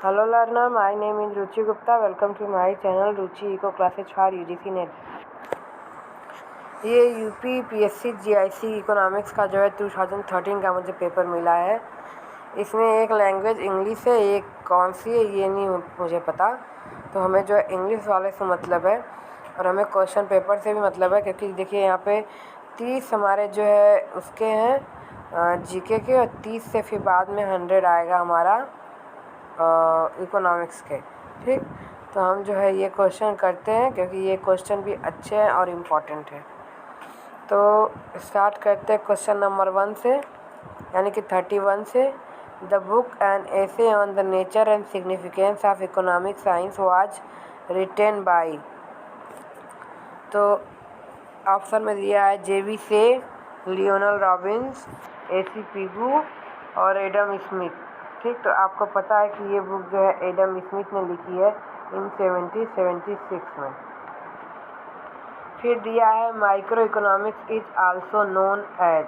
Hello learner, my name is Ruchi Gupta. Welcome to my channel Ruchi Eco Classes for UGC Net. ये UP PSC GIC economics का जो है 2013 का मुझे paper मिला है। इसमें एक लैंग्वेज इंग्लिश है, एक कौन सी है ये नहीं मुझे पता। तो हमें जो है इंग्लिश वाले से मतलब है और हमें क्वेश्चन पेपर से भी मतलब है, क्योंकि देखिए यहाँ पे 30 हमारे जो है उसके हैं जीके के, और 30 से फिर बाद में 100 आएगा हमारा इकोनॉमिक्स के। ठीक, तो हम जो है ये क्वेश्चन करते हैं क्योंकि ये क्वेश्चन भी अच्छे हैं और इम्पॉर्टेंट है। तो स्टार्ट करते हैं क्वेश्चन नंबर 1 से, यानी कि 31 से। The book and essay on the nature and significance of economic science was written by. तो ऑप्शन में दिया है जेवी से, लियोनल रॉबिन्स, एसी पिगू और एडम स्मिथ। ठीक, तो आपको पता है कि ये बुक जो है एडम स्मिथ ने लिखी है इन 1776 में। फिर दिया है micro economics is also known as.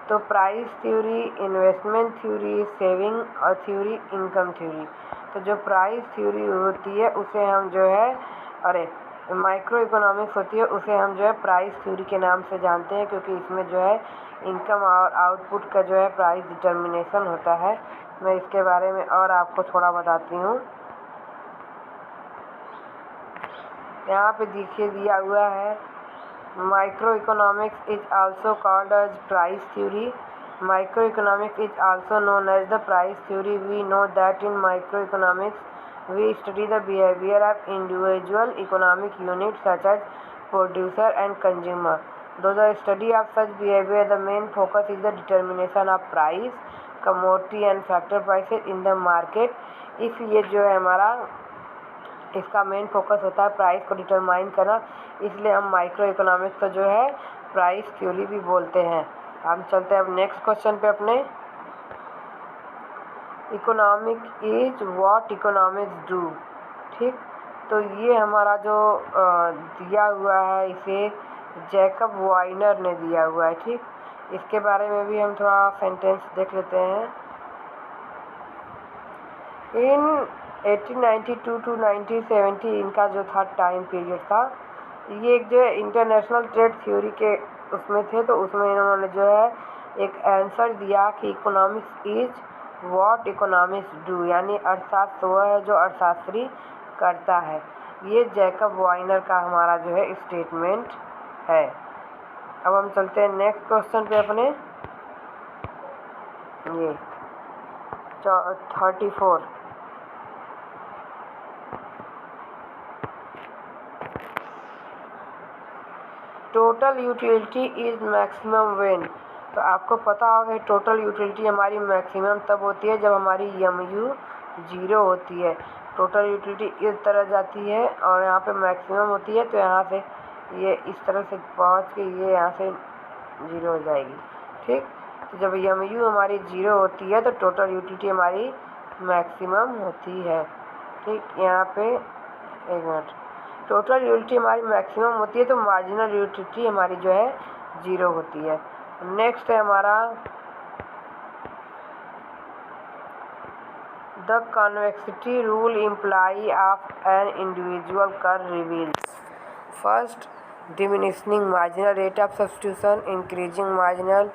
तो price theory, investment theory, saving और थ्योरी, इनकम थ्योरी। तो जो प्राइस थ्योरी होती है उसे हम जो है माइक्रो इकोनॉमिक्स होती है उसे हम जो है प्राइस थ्योरी के नाम से जानते हैं, क्योंकि इसमें जो है इनकम और आउटपुट का जो है प्राइस डिटर्मिनेशन होता है। मैं इसके बारे में और आपको थोड़ा बताती हूँ। यहाँ पे देखिए दिया हुआ है micro economics is also called as price theory. Micro economics is also known as the price theory. We know that in micro economics we study the behavior of individual economic units such as producer and consumer. Though the study of such behavior, the main focus is the determination of price, commodity and factor prices in the market. इसलिए जो है हमारा इसका main focus होता है price को determine करना, इसलिए हम माइक्रो इकोनॉमिक्स को जो है प्राइस थ्योरी भी बोलते हैं। हम चलते हैं अब नेक्स्ट क्वेश्चन पे अपने। Economic is what economics do. ठीक, तो ये हमारा जो दिया हुआ है इसे जैकब वाइनर ने दिया हुआ है। ठीक, इसके बारे में भी हम थोड़ा सेंटेंस देख लेते हैं। इन 1892 टू 1970 इनका जो था टाइम पीरियड था, ये एक जो है इंटरनेशनल ट्रेड थ्योरी के उसमें थे। तो उसमें इन्होंने जो है एक आंसर दिया कि economics is what economics do, यानी अर्थशास्त्र वह है जो अर्थशास्त्री करता है। ये जैकब वाइनर का हमारा जो है स्टेटमेंट है। अब हम चलते हैं नेक्स्ट क्वेश्चन पे अपने। ये 34। Total utility is maximum when. तो आपको पता होगा कि टोटल यूटिलिटी हमारी मैक्सिमम तब होती है जब हमारी MU 0 होती है। टोटल यूटिलिटी इस तरह जाती है और यहाँ पे मैक्सिमम होती है, तो यहाँ से ये इस तरह से पहुँच के ये यहाँ से 0 हो जाएगी। ठीक, तो जब MU हमारी 0 होती है तो टोटल यूटिलिटी हमारी मैक्सिमम होती है। ठीक, यहाँ पे एक मिनट, टोटल यूटिलिटी हमारी मैक्सिमम होती है तो मार्जिनल यूटिलिटी हमारी जो है 0 होती है। नेक्स्ट है हमारा the convexity rule imply of an individual curve reveals. First, diminishing marginal rate of substitution, increasing marginal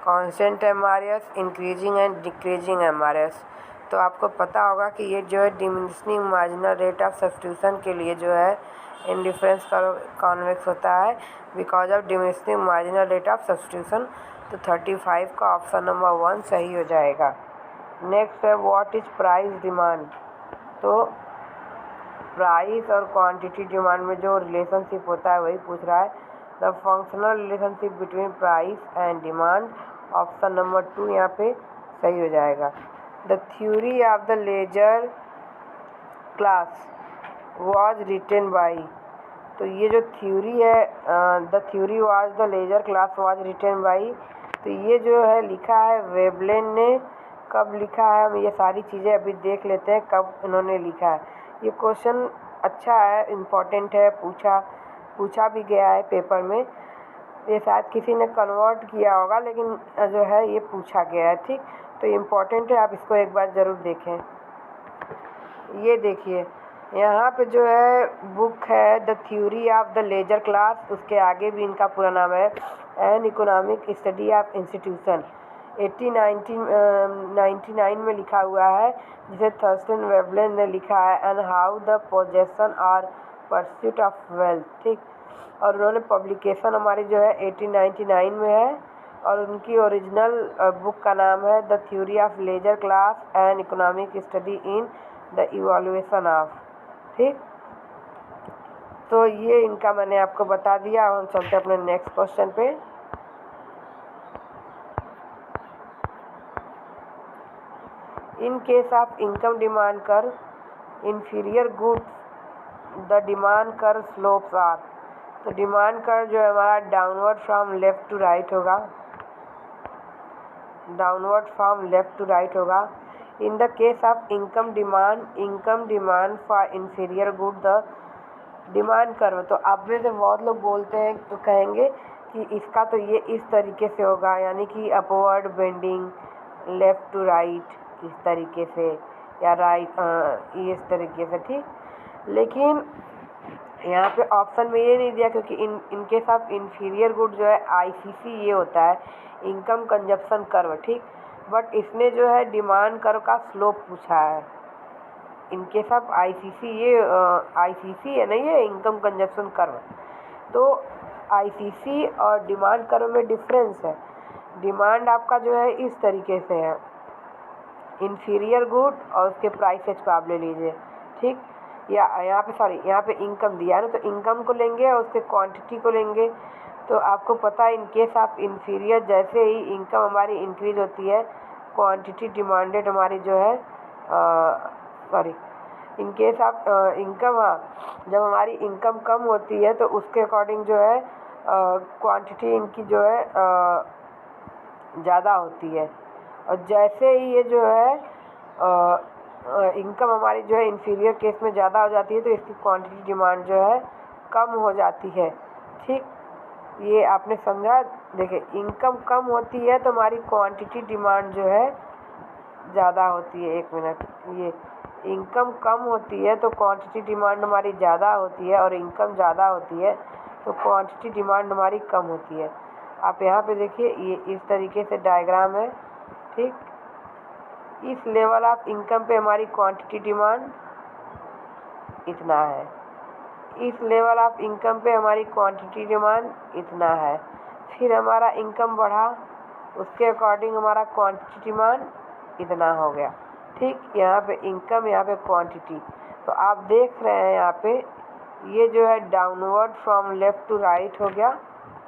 constant MRS, increasing and decreasing MRS। तो आपको पता होगा कि ये जो है diminishing marginal rate of substitution के लिए जो है इंडिफरेंस कॉन्वेक्स होता है because of diminishing marginal rate of substitution. तो 35 का ऑप्शन नंबर 1 सही हो जाएगा। नेक्स्ट है व्हाट इज प्राइस डिमांड। तो प्राइस और क्वांटिटी डिमांड में जो रिलेशनशिप होता है वही पूछ रहा है। The functional relationship between price and demand, option number 2 यहाँ पे सही हो जाएगा। The theory of the leisure class was written by. तो ये जो थ्योरी है the theory was the leisure class was written by, तो ये जो है लिखा है वेबलेन ने। कब लिखा है हम ये सारी चीज़ें अभी देख लेते हैं कब इन्होंने लिखा है। ये क्वेश्चन अच्छा है, इम्पॉर्टेंट है, पूछा भी गया है पेपर में। ये शायद किसी ने कन्वर्ट किया होगा, लेकिन जो है ये पूछा गया है। ठीक, तो इम्पॉर्टेंट है, आप इसको एक बार ज़रूर देखें। ये देखिए यहाँ पे जो है बुक है the theory of the leisure class, उसके आगे भी इनका पूरा नाम है an economic study of institution, 1899 में लिखा हुआ है, जिसे थर्स्टन वेवलेन ने लिखा है, एंड हाउ द पोजेशन और परस्यूट ऑफ वेल्थ, ठीक। और उन्होंने पब्लिकेशन हमारी जो है 1899 में है, और उनकी ओरिजिनल बुक का नाम है the theory of leisure class and economic study in the evolution of, ठीक। तो ये इनका मैंने आपको बता दिया। हम चलते अपने नेक्स्ट क्वेश्चन पे। In case of income demand curve inferior goods the demand curve slopes are, तो डिमांड कर जो है हमारा downward from left to right होगा, downward from left to right होगा। In the case of income demand for inferior good the demand curve, तो आप में से बहुत लोग बोलते हैं तो कहेंगे कि इसका तो ये इस तरीके से होगा, यानी कि upward bending left to right इस तरीके से, या राइट इस तरीके से, ठीक। लेकिन यहाँ पे ऑप्शन में ये नहीं दिया, क्योंकि इन केस ऑफ इंफीरियर गुड जो है आईसीसी ये होता है इनकम कंजप्शन कर्व, ठीक। बट इसने जो है डिमांड कर्व का स्लोप पूछा है। इन केस ऑफ आईसीसी ये आईसीसी है, नहीं है इनकम कंजप्शन कर्व। तो आईसीसी और डिमांड कर्व में डिफरेंस है। डिमांड आपका जो है इस तरीके से है, इंफीरियर गुड और उसके प्राइसेज को आप ले लीजिए, ठीक। या यहाँ पे सॉरी, यहाँ पे इनकम दिया है ना, तो इनकम को लेंगे और उसके क्वांटिटी को लेंगे। तो आपको पता है इन केस ऑफ इंफीरियर जैसे ही इनकम हमारी इंक्रीज होती है, क्वांटिटी डिमांडेड हमारी जो है sorry in case of income, हाँ, जब हमारी इनकम कम होती है तो उसके अकॉर्डिंग जो है क्वांटिटी इनकी जो है ज़्यादा होती है। और जैसे ही ये जो है इनकम हमारी जो है इंफीरियर केस में ज़्यादा हो जाती है, तो इसकी क्वांटिटी डिमांड जो है कम हो जाती है, ठीक। ये आपने समझा। देखिए इनकम कम होती है तो हमारी क्वांटिटी डिमांड जो है ज़्यादा होती है। एक मिनट, ये इनकम कम होती है तो क्वांटिटी डिमांड हमारी ज़्यादा होती है, और इनकम ज़्यादा होती है तो क्वांटिटी डिमांड हमारी कम होती है। आप यहाँ पे देखिए ये इस तरीके से डायग्राम है, ठीक। इस लेवल ऑफ इनकम पे हमारी क्वांटिटी डिमांड इतना है, इस लेवल ऑफ इनकम पे हमारी क्वांटिटी डिमांड इतना है। फिर हमारा इनकम बढ़ा, उसके अकॉर्डिंग हमारा क्वांटिटी डिमांड इतना हो गया, ठीक। यहाँ पे इनकम, यहाँ पे क्वांटिटी। तो आप देख रहे हैं यहाँ पे ये जो है downward from left to right हो गया,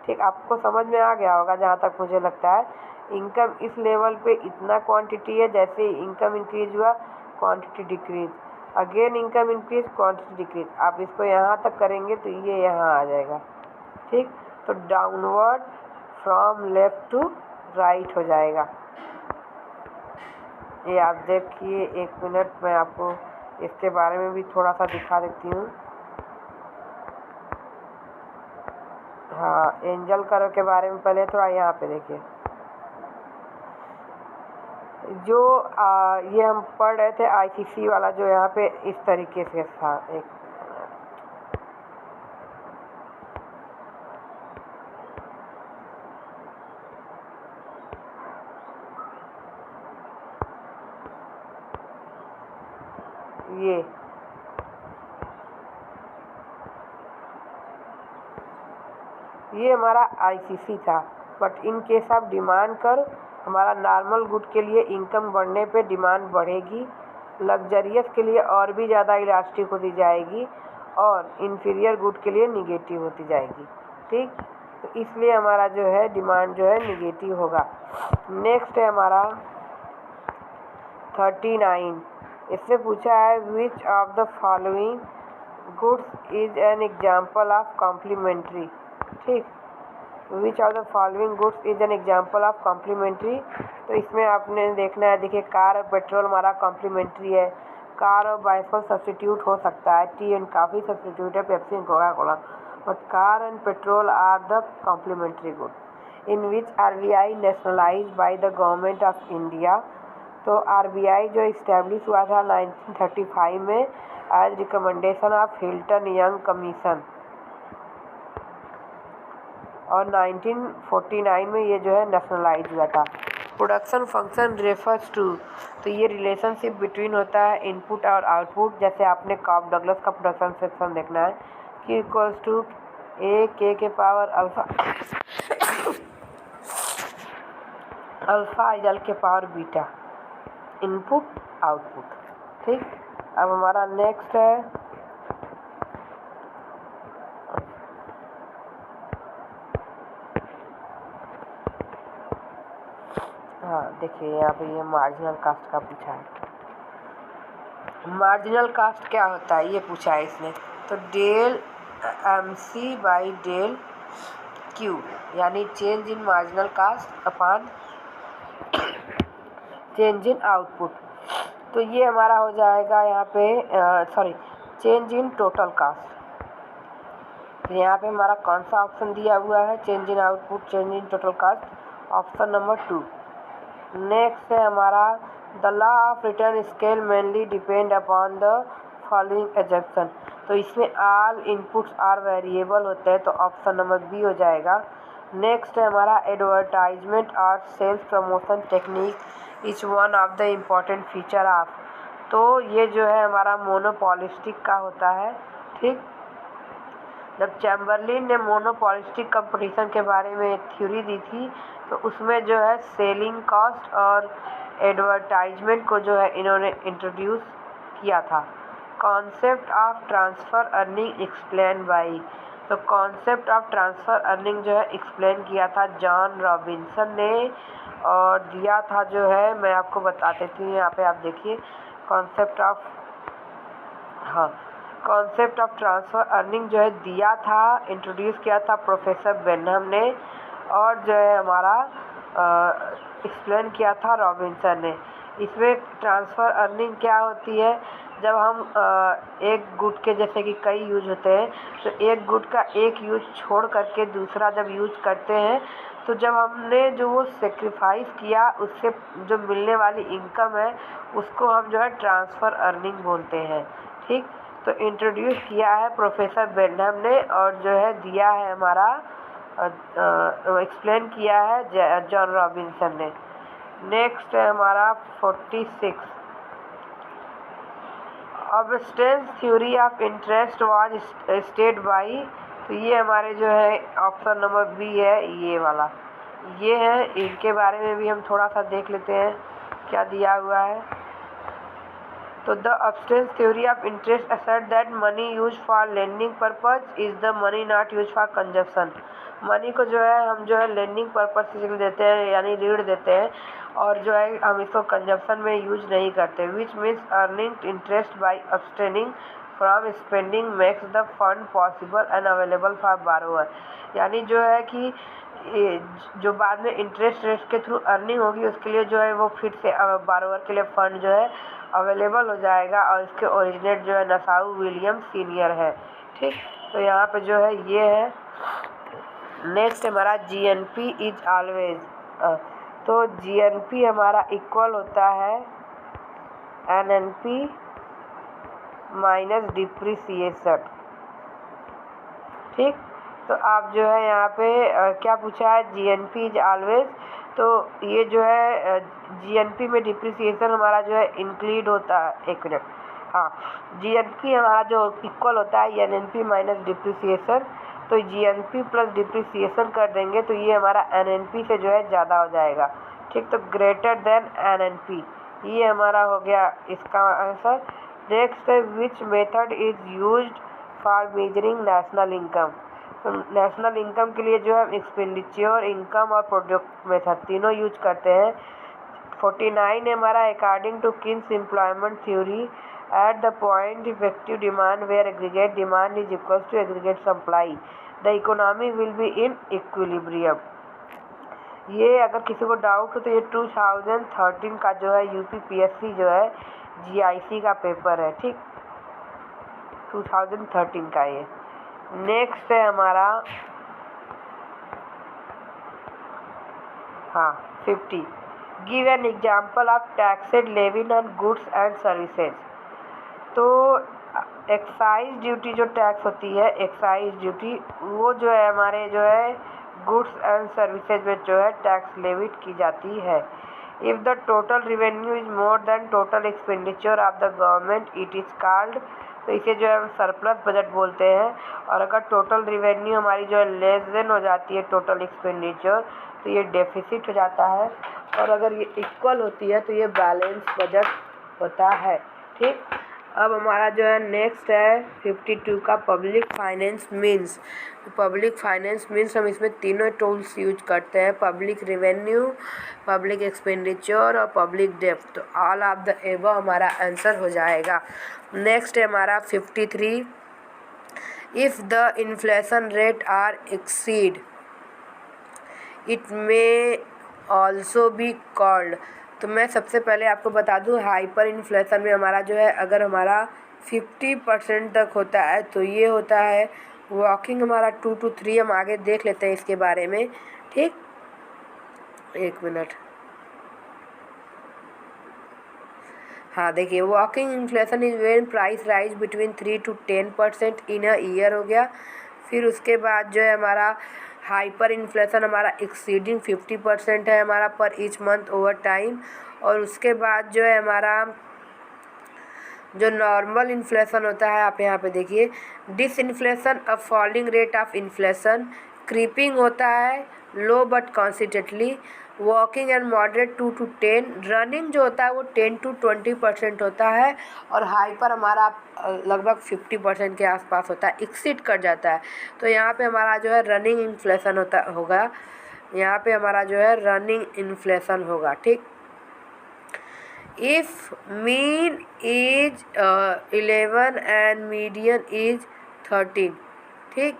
ठीक। आपको समझ में आ गया होगा जहाँ तक मुझे लगता है। इनकम इस लेवल पे इतना क्वांटिटी है, जैसे ही इनकम इंक्रीज हुआ quantity decrease, again income increase quantity decrease. आप इसको यहाँ तक करेंगे तो ये यहाँ आ जाएगा, ठीक। तो downward from left to right हो जाएगा। ये आप देखिए, एक मिनट मैं आपको इसके बारे में भी थोड़ा सा दिखा देती हूँ। हाँ, एंजल कर्व के बारे में पहले थोड़ा यहाँ पे देखिए। जो ये हम पढ़ रहे थे आईसीसी वाला, जो यहाँ पे इस तरीके से था, एक ये हमारा आईसीसी था। But in case of demand कर हमारा नॉर्मल गुड के लिए इनकम बढ़ने पे डिमांड बढ़ेगी, लग्जरियस के लिए और भी ज़्यादा इलास्टिक होती जाएगी, और इन्फीरियर गुड के लिए निगेटिव होती जाएगी, ठीक। तो इसलिए हमारा जो है डिमांड जो है निगेटिव होगा। नेक्स्ट है हमारा 39। इससे पूछा है which of the following goods is an example of complementary, ठीक। Which of the following goods is an example of complementary. तो इसमें आपने देखना है, देखिए कार और पेट्रोल हमारा कॉम्प्लीमेंट्री है। कार और बाइसिकल सब्स्टिट्यूट हो सकता है, टी एंड कॉफ़ी सब्स्टिट्यूट है, Pepsi and Coca Cola, but car and petrol are the complementary good in which RBI nationalized by the government of India तो RBI जो establish हुआ था 1935 में as recommendation of Hilton Young commission, और 1949 में ये जो है नेशनलाइज हुआ था। प्रोडक्शन फंक्शन रेफर्स टू, तो ये रिलेशनशिप बिटवीन होता है इनपुट और आउटपुट। जैसे आपने कॉप डगलस का प्रोडक्शन सेक्शन देखना है कि इक्वल्स टू ए के पावर अल्फा अल्फा इजल के पावर बीटा, इनपुट आउटपुट। ठीक, अब हमारा नेक्स्ट है हाँ देखिए यहाँ पे ये मार्जिनल कास्ट का पूछा है। मार्जिनल कास्ट क्या होता है ये पूछा है इसने। तो del MC by del Q, यानी change in marginal cost upon change in output. तो ये हमारा हो जाएगा यहाँ पे चेंज इन टोटल कास्ट। यहाँ पे हमारा कौन सा ऑप्शन दिया हुआ है, change in output change in total cast, option number 2। Next है हमारा the law of return scale mainly depend upon the following assumption. तो इसमें ऑल इनपुट्स आर वेरिएबल होते हैं, तो ऑप्शन नंबर बी हो जाएगा। नेक्स्ट है हमारा एडवर्टाइजमेंट और sales promotion technique is one of the important feature of. तो ये जो है हमारा मोनोपॉलिस्टिक का होता है। ठीक, जब चैम्बरलिन ने मोनोपॉलिस्टिक कंपटीशन के बारे में एक थ्योरी दी थी, तो उसमें जो है सेलिंग कॉस्ट और एडवर्टाइजमेंट को जो है इन्होंने इंट्रोड्यूस किया था। Concept of transfer earning explain by, तो कॉन्सेप्ट ऑफ ट्रांसफ़र अर्निंग जो है एक्सप्लेन किया था जॉन रॉबिन्सन ने, और दिया था जो है, मैं आपको बता देती हूँ यहाँ पे आप देखिए, कॉन्सेप्ट ऑफ ट्रांसफ़र अर्निंग जो है दिया था, इंट्रोड्यूस किया था प्रोफेसर बेनहम ने, और जो है हमारा एक्सप्लेन किया था रॉबिन्सन ने। इसमें ट्रांसफ़र अर्निंग क्या होती है, जब हम एक गुड के जैसे कि कई यूज होते हैं, तो एक गुड का एक यूज छोड़ करके दूसरा जब यूज करते हैं, तो जब हमने जो वो सेक्रीफाइस किया उससे जो मिलने वाली इनकम है उसको हम जो है ट्रांसफ़र अर्निंग बोलते हैं। ठीक, तो इंट्रोड्यूस किया है प्रोफेसर बेनहम ने, और जो है दिया है हमारा एक्सप्लेन किया है जॉन रॉबिन्सन ने। नेक्स्ट है हमारा 46 abstinence theory of interest was stated by, तो ये हमारे जो है ऑप्शन नंबर बी है, ये वाला ये है। इनके बारे में भी हम थोड़ा सा देख लेते हैं क्या दिया हुआ है। तो the abstinence theory of interest assert that money use for lending purpose is the money not use for consumption. Money को जो है हम जो है लेंडिंग पर्पज से देते हैं, यानी ऋण देते हैं, और जो है हम इसको कंजप्शन में यूज नहीं करते। Which means earning interest by abstaining from spending makes the fund possible and available for borrower. यानी जो है कि जो बाद में इंटरेस्ट रेट के थ्रू अर्निंग होगी उसके लिए जो है वो फिर से बारोअर के लिए फंड जो है अवेलेबल हो जाएगा, और इसके ओरिजिनेट जो है नसाउ विलियम सीनियर है। ठीक, तो यहाँ पे जो है ये है। नेक्स्ट हमारा GNP इज ऑलवेज, तो GNP हमारा इक्वल होता है NNP माइनस डिप्रिसिएशन। ठीक, तो आप जो है यहाँ पे क्या पूछा है, GNP इज ऑलवेज, तो ये जो है GNP में डिप्रिसिएशन हमारा जो है इंक्लूड होता है, एक मिनट, हाँ, GNP हमारा जो इक्वल होता है NNP माइनस डिप्रिसिएशन, तो GNP प्लस डिप्रिसिएशन कर देंगे तो ये हमारा NNP से जो है ज़्यादा हो जाएगा। ठीक, तो ग्रेटर देन NNP, ये हमारा हो गया इसका आंसर। नेक्स्ट है which method is used for measuring national income. तो नेशनल इनकम के लिए जो है एक्सपेंडिचर, इनकम और प्रोडक्ट मेथड तीनों यूज करते हैं। 49 है हमारा according to Keynes employment theory at the point effective demand where aggregate demand is equal to aggregate supply the economy will be in equilibrium. ये अगर किसी को डाउट हो तो ये 2013 का जो है UPPSC जो है GIC का पेपर है। ठीक, 2013 का ये। नेक्स्ट है हमारा 50 give an example of taxed levied on goods and services. तो एक्साइज ड्यूटी जो टैक्स होती है, एक्साइज ड्यूटी, वो जो है हमारे जो है गुड्स एंड सर्विसेज में जो है टैक्स लेविट की जाती है। If the total revenue is more than total expenditure of the government it is called, तो इसे जो है हम सरप्लस बजट बोलते हैं। और अगर टोटल रिवेन्यू हमारी जो है लेस देन हो जाती है टोटल एक्सपेंडिचर, तो ये डेफिसिट हो जाता है। और अगर ये इक्वल होती है तो ये बैलेंस बजट होता है। ठीक, अब हमारा जो है नेक्स्ट है 52 का public finance means. Public finance means हम इसमें तीनों टूल्स यूज करते हैं, पब्लिक रेवेन्यू, पब्लिक एक्सपेंडिचर और पब्लिक डेब्ट। तो ऑल ऑफ द एबव हमारा आंसर हो जाएगा। नेक्स्ट है हमारा 53, if the inflation rate are exceed it may also be called. तो मैं सबसे पहले आपको बता दूं, हाइपर इन्फ्लेशन में हमारा जो है अगर हमारा 50% तक होता है तो ये होता है वॉकिंग हमारा 2 to 3। हम आगे देख लेते हैं इसके बारे में। ठीक, एक मिनट। हाँ देखिए, walking inflation is when price rise between 3 to 10% in a year हो गया। फिर उसके बाद जो है हमारा हाइपर इन्फ्लेशन हमारा एक्सीडिंग 50% है हमारा पर ईच मंथ ओवर टाइम। और उसके बाद जो है हमारा जो नॉर्मल इन्फ्लेशन होता है, आप यहाँ पे देखिए, disinflation a falling rate of inflation, creeping होता है low but consistently, walking and moderate 2 to 10, running जो होता है वो 10 to 20% होता है। और हाइपर हमारा लगभग 50% के आसपास होता है, एक्सीड कर जाता है। तो यहाँ पे हमारा जो है रनिंग इन्फ्लेशन होगा, यहाँ पे हमारा जो है रनिंग इन्फ्लेशन होगा। ठीक, if mean is 11 and median is 13। ठीक,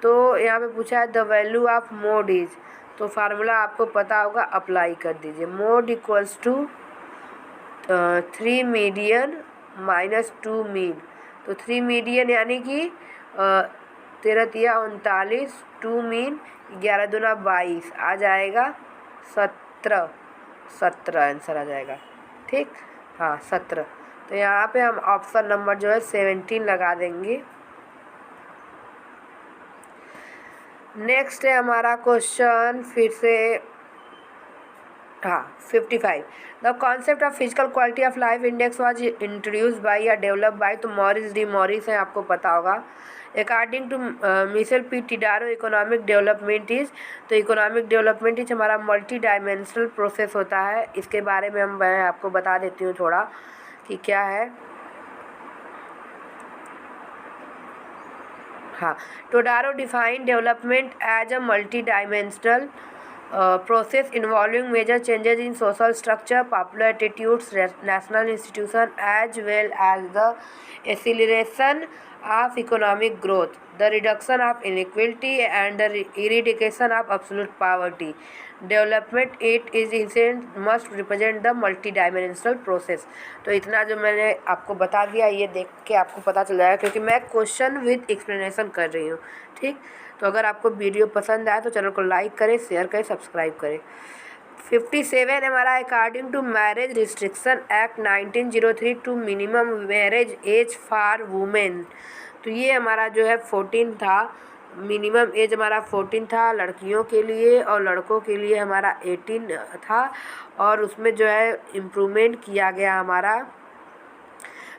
तो यहाँ पे पूछा है the value of mode is, तो फार्मूला आपको पता होगा, अप्लाई कर दीजिए। Mode equals to 3 median minus 2 mean. तो 3 मीडियन यानी कि 13 तिया 39, 2 मीन 11 दूना 22, आ जाएगा 17 आंसर आ जाएगा। ठीक, हाँ 17। तो यहाँ पे हम ऑप्शन नंबर जो है 17 लगा देंगे। नेक्स्ट है हमारा क्वेश्चन फिर से, हाँ 55, the concept of physical quality of life index was introduce by या डेवलप बाई, तो मॉरिस डी मॉरिस है, आपको पता होगा। According to Michael P Todaro economic development is, तो इकोनॉमिक डेवलपमेंट इज हमारा मल्टी डायमेंशनल प्रोसेस होता है। इसके बारे में मैं आपको बता देती हूँ थोड़ा कि क्या है। हाँ, Todaro define development as a multi dimensional process involving major changes in social structure, popular attitudes, national institution, as well as the acceleration of economic growth, the reduction of inequality and the eradication of absolute poverty. Development it is inherent must represent the multi-dimensional process। तो इतना जो मैंने आपको बता दिया, ये देख के आपको पता चल जाएगा क्योंकि मैं क्वेश्चन विद एक्सप्लेनेशन कर रही हूँ। ठीक, तो अगर आपको वीडियो पसंद आए तो चैनल को लाइक करें, शेयर करें, सब्सक्राइब करें। 57 हमारा according to marriage restriction act 1903 to minimum marriage age for women, तो ये हमारा जो है 14 था, मिनिमम एज हमारा 14 था लड़कियों के लिए, और लड़कों के लिए हमारा 18 था। और उसमें जो है इम्प्रूवमेंट किया गया हमारा,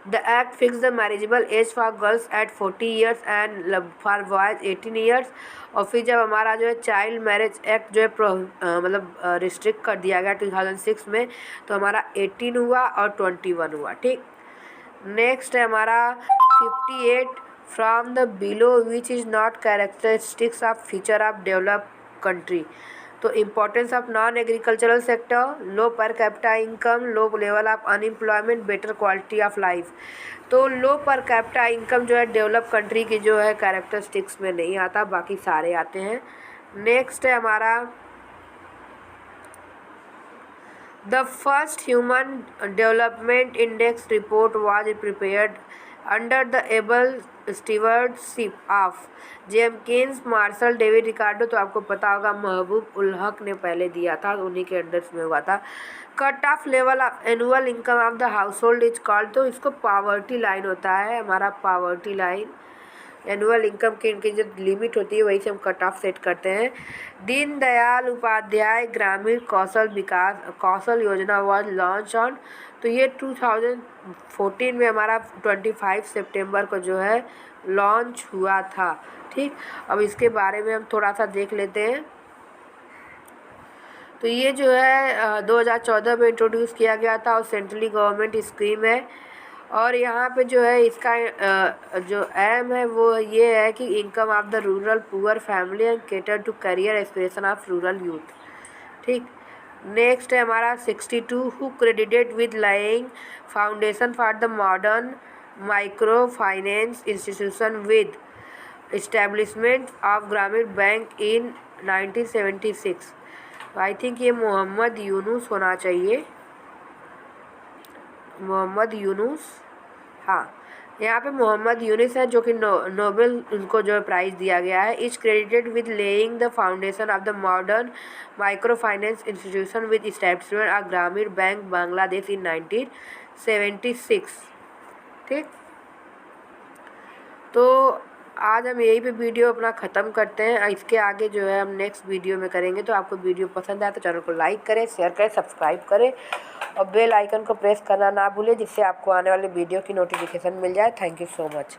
The act fixed the marriageable age for girls at 40 years and for boys 18 years। और फिर जब हमारा जो है चाइल्ड मैरिज एक्ट जो है मतलब रिस्ट्रिक्ट कर दिया गया 2006 में, तो हमारा 18 हुआ और 21 हुआ। ठीक, नेक्स्ट है हमारा 58, from the below which is not characteristics of feature of develop country, तो importance of non agricultural sector, low per capita income, low level of unemployment, better quality of life. तो लो पर कैपिटा इनकम जो है develop country की जो है characteristics में नहीं आता, बाकी सारे आते हैं। नेक्स्ट है हमारा the first human development index report was prepared under the able stewardship of Jenkins Marshall David Ricardo, तो आपको पता होगा महबूब उल हक ने पहले दिया था, उन्हीं के अंडर में हुआ था। Cut off level of annual income of the house hold is called, तो इसको पावर्टी लाइन होता है, हमारा पावर्टी लाइन। एनुअल इनकम की इनकी जो लिमिट होती है वही से हम कट ऑफ सेट करते हैं। दीनदयाल उपाध्याय ग्रामीण Kaushal Yojana was launch on, तो ये 2014 में हमारा 25 सितंबर को जो है लॉन्च हुआ था। ठीक, अब इसके बारे में हम थोड़ा सा देख लेते हैं। तो ये जो है 2014 में इंट्रोड्यूस किया गया था और सेंट्रली गवर्नमेंट स्कीम है। और यहाँ पे जो है इसका जो एम है वो ये है कि income of the rural poor family and cater to career aspiration of rural youth. ठीक, नेक्स्ट है हमारा 62 who credited with laying foundation for the modern micro finance institution with establishment of Grameen bank in 1976। I think ये मोहम्मद यूनुस होना चाहिए, मोहम्मद यूनुस। हाँ, यहाँ पे मोहम्मद यूनुस है जो कि नोबेल उनको जो है प्राइज़ दिया गया है। Is credited with laying the foundation of the modern micro finance institution with establishment of Grameen bank Bangladesh इन 1976। ठीक, तो आज हम यही पे वीडियो अपना ख़त्म करते हैं। इसके आगे जो है हम नेक्स्ट वीडियो में करेंगे। तो आपको वीडियो पसंद आए तो चैनल को लाइक करें, शेयर करें, सब्सक्राइब करें और बेल आइकन को प्रेस करना ना भूलें, जिससे आपको आने वाले वीडियो की नोटिफिकेशन मिल जाए। Thank you so much.